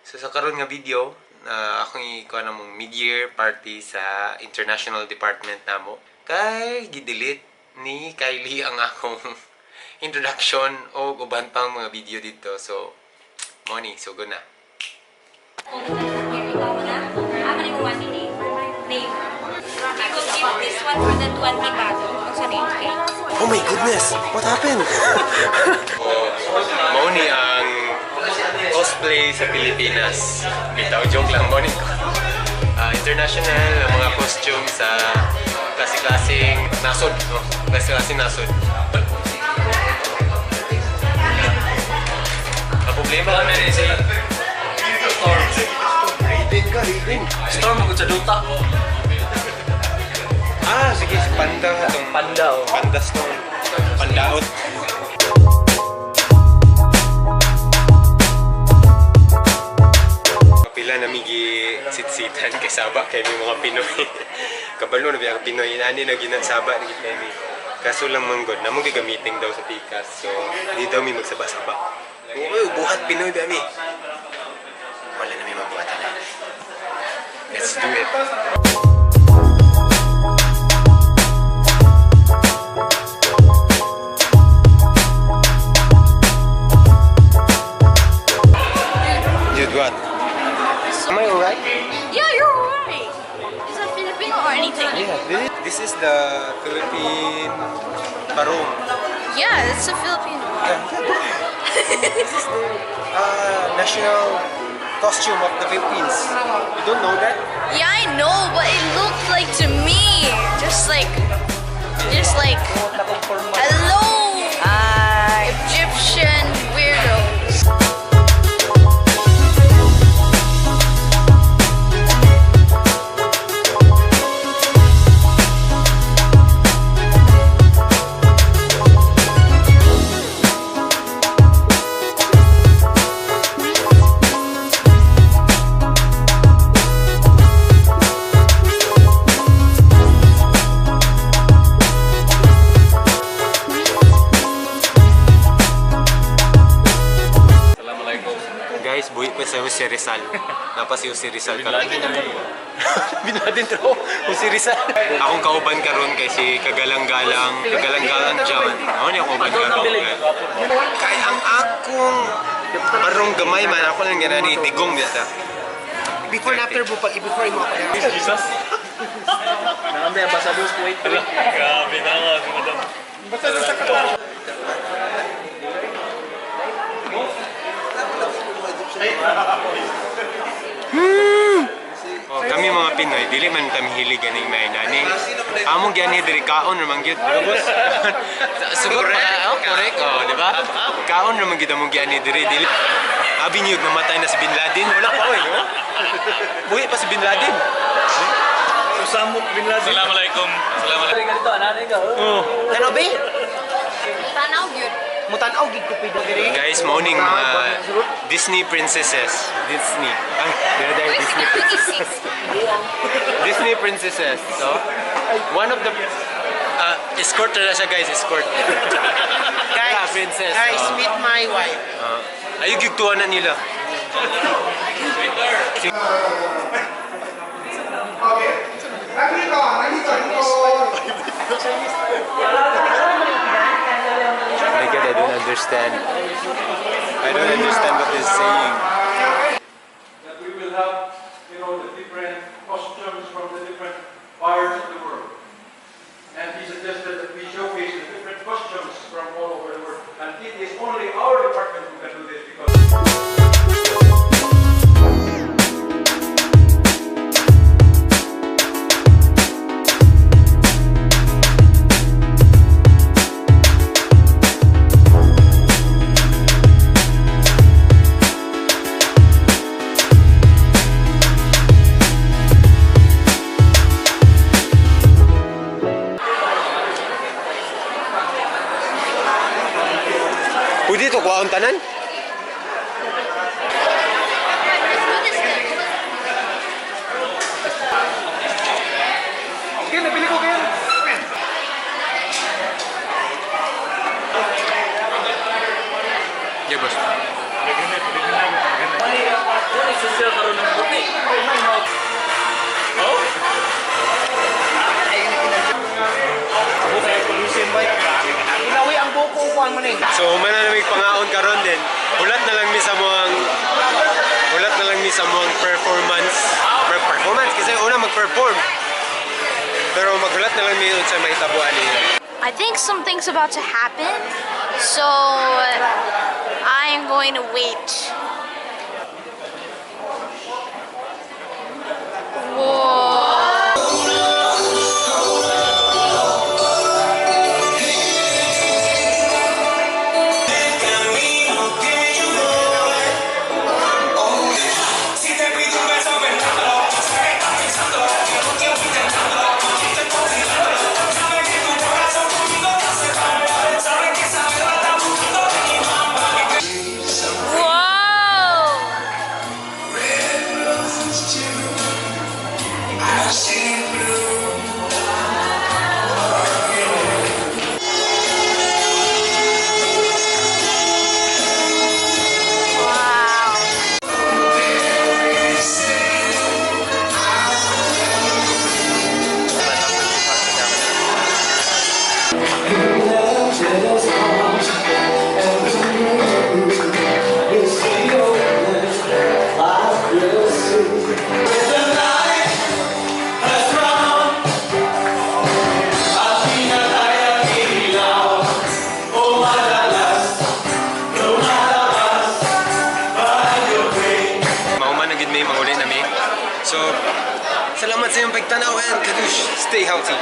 So sa karon nga video, akong ikuha na mong mid-year party sa international department namo. Kay gidelete ni Kylie ang akong introduction o uban pang mga video dito. So, money, sugod na. Oh my goodness! What happened? Money ang cosplay sa Pilipinas. Bitaw, joke lang, money ko. International, ang mga costume sa klase-klaseng nasod. No? Klase-klaseng nasod. Ang problema lang na si Storm. Reading ka, reading. Storm magod sa Dota. Sige, panda itong Panda, oh. pandas itong pandaot. Pila na migi sit-sitan kay Saba kay may mga Pinoy. Kabalo na biya Pinoy inani na ginasaba ni kay mi. Kaso lang manggod na mong gagamitin daw sa Pikas. So, hindi daw mi magsaba-saba. Uy, buhat Pinoy ba mi? Wala na mi mabuhatan na. Let's do it. What? Am I alright? Yeah, you're alright. Is that Filipino or anything? Yeah, this is the Philippine barong. Yeah, it's a Filipino. This is the national costume of the Philippines. You don't know that? Yeah, I know, but it looked like to me, just like, hello, Egyptian weirdos. Guys, buhi pa sa si Rizal. Napasiw si Rizal ka. Binadin to. Si Rizal. Akong kauban karon kay si Kagalang-galang John. Ano niya akong kauban karon? Kay ang akong barong gamay man ako lang ganani digong data. Before and after mo pag before mo pa. Jesus. Nangambay ang basa dos wait. Grabe na nga, madam. Basta sa kakao. Kami mga Pinoy, dili man kami hilig ganing may nani. Among gani diri kaon naman gyud. Siguro correct, di ba? Kaon naman gyud among gani diri dili. Abi niyo namatay na si Bin Laden, wala pa oy, no? Buhi pa si Bin Laden. Susamok Bin Laden. Assalamualaikum. Assalamualaikum. Ganito anane ka. Ano ba? Tanaw yun. Mutanaw gid ko pida diri. Guys, morning mga Disney princesses. Disney. Disney princesses. Disney princesses. So, one of the escort na siya guys, escort. Guys, princess. guys, meet my wife. Ayun gigtuan na nila. My God, I don't understand. I don't understand what he's saying. That we will have, the different costumes from the different parts of the world. And he suggested that we showcase the different costumes from all over the world. And it is only our department who can do this because kuan mo ni. So mananamig pangaon karon din. Ulat na lang mi sa muang performance kasi una mag-perform. Pero magulat na lang mi sa mahitabuan niya. I think something's about to happen, so I am going to wait. Whoa. Whoa! Wow. Mauman na gid may manguli na mi. So salamat sa iyong pagtanaw and kadush. Stay healthy.